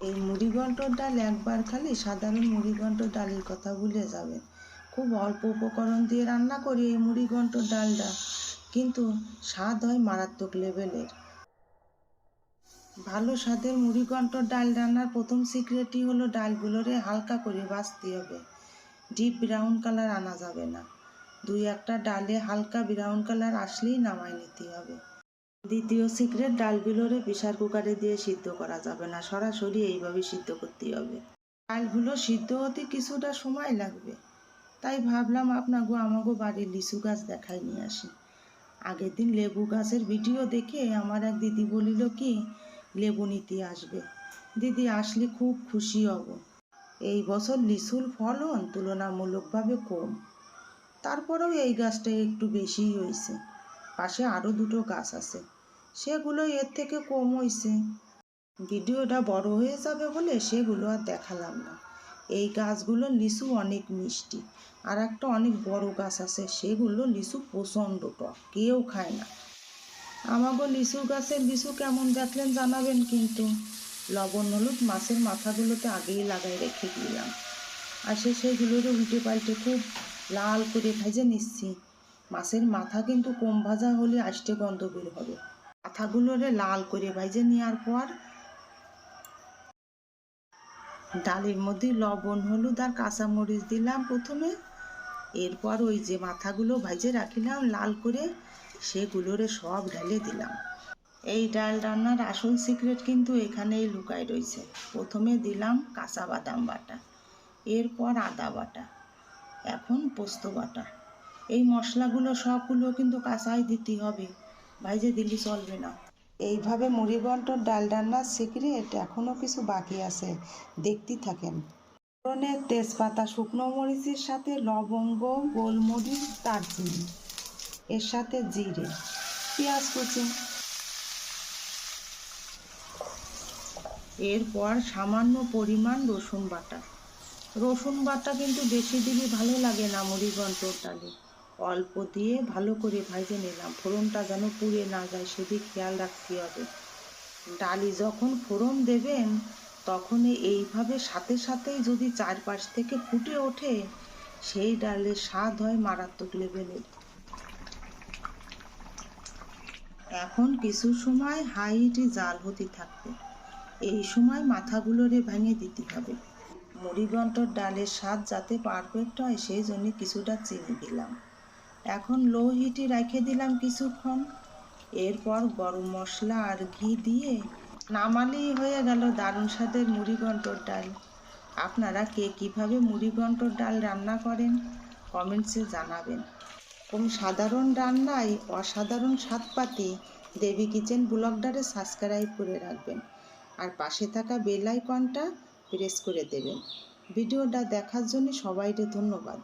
এই মুড়িঘণ্টর ডাল একবার খালি সাধারণ মুড়িঘণ্টর ডালের কথা ভুলে যাবেন। খুব অল্প উপকরণ দিয়ে রান্না করি এই মুড়িঘণ্টর ডালটা, কিন্তু স্বাদ হয় মারাত্মক লেভেলের। ভালো স্বাদের মুড়িঘণ্টর ডাল রান্নার প্রথম সিক্রেটই হলো ডালগুলোরে হালকা করে ভাজতে হবে। ডিপ ব্রাউন কালার আনা যাবে না। 2-1টা ডালে হালকা ব্রাউন কালার আসলেই নামায় নিতে হবে। দ্বিতীয় সিক্রেট, ডালগুলোরে প্রেসার কুকারে দিয়ে সিদ্ধ করা যাবে না, সরাসরি এইভাবে সিদ্ধ করতে হবে। ডালগুলো সিদ্ধ হতে কিছুটা সময় লাগবে, তাই ভাবলাম আমাগো বাড়ির লিচু গাছ দেখাই নিয়ে আসি। আগের দিন লেবু গাছের ভিডিও দেখে আমার এক দিদি বলিল কি লেবু নিতে আসবে। দিদি আসলে খুব খুশি হব। এই বছর লিচুর ফলন তুলনামূলকভাবে কম, তারপরেও এই গাছটা একটু বেশিই হয়েছে। পাশে আরও 2টো গাছ আছে, সেগুলো এর থেকে কম হয়েছে। ভিডিওটা বড় হয়ে যাবে বলে সেগুলো আর দেখালাম না। এই গাছগুলোর লিচু অনেক মিষ্টি। আর একটা অনেক বড় গাছ আছে, সেগুলো লিচু প্রচণ্ড টক, কেউ খায় না। আমাগো লিচু গাছের লিচু কেমন দেখলেন জানাবেন কিন্তু। লবণ হলুদ মাছের মাথাগুলোতে আগেই লাগাই রেখে দিলাম, আর সেইগুলোরে উল্টে পাল্টে খুব লাল করে ভেজে নিচ্ছি। মাছের মাথা কিন্তু কম ভাজা হলে আষ্টে গন্ধ বের হবে। মাথাগুলোরে লাল করে ভেজে নেওয়ার পর ডালের মধ্যে লবণ হলুদ আর কাঁচামরিচ দিলাম প্রথমে। এরপর ওই যে মাথাগুলো ভেজে রাখিলাম লাল করে, সেগুলোরে সব ঢেলে দিলাম। এই ডাল রান্নার আসল সিক্রেট কিন্তু এখানেই লুকায় রয়েছে। প্রথমে দিলাম কাঁচা বাদাম বাটা, এরপর আদা বাটা, এখন পোস্ত বাটা। এই মশলাগুলো সবগুলো কিন্তু কাঁচাই দিতে হবে, ভাইজে দিলে চলবে না। এইভাবে মুড়িঘণ্টর ডাল রান্নার সিক্রেট এখনও কিছু বাকি আছে, দেখতে থাকেন। ফোড়নে তেজপাতা, শুকনো মরিচের সাথে লবঙ্গ, গোলমরিচ, দারচিনি, এর সাথে জিরে, পেঁয়াজ কুচি। এরপর সামান্য পরিমাণ রসুন বাটা। রসুন বাটা কিন্তু বেশি দিলে ভালো লাগে না মুড়িঘণ্টর ডালে। অল্প দিয়ে ভালো করে ভেজে নিলাম। ফোড়নটা যেন পুড়ে না যায় সেদিক খেয়াল রাখতে হবে। ডালি যখন ফোড়ন দেবেন তখন এইভাবে সাথে সাথেই যদি চারপাশ থেকে ফুটে ওঠে, সেই ডালের স্বাদ হয় মারাত্মক লেভেলের। এখন কিছু সময় হাই হিটে জাল হতে থাকবে। এই সময় মাথাগুলোরে ভেঙে দিতে হবে। মুড়িঘণ্টর ডালের স্বাদ যাতে পারফেক্ট হয় সেই জন্য কিছুটা চিনি দিলাম। এখন লো হিটে রেখে দিলাম কিছুক্ষণ। এরপর গরম মশলা আর ঘি দিয়ে নামালেই হয়ে গেল দারুণ স্বাদের মুড়িঘণ্টর ডাল। আপনারা কে কীভাবে মুড়িঘণ্টর ডাল রান্না করেন কমেন্টসে জানাবেন। কোন সাধারণ রান্নায় অসাধারণ স্বাদ পাতে দেবী কিচেন ব্লগটারে সাবস্ক্রাইব করে রাখবেন, আর পাশে থাকা বেল আইকনটা প্রেস করে দেবেন। ভিডিওটা দেখার জন্য সবাইকে ধন্যবাদ।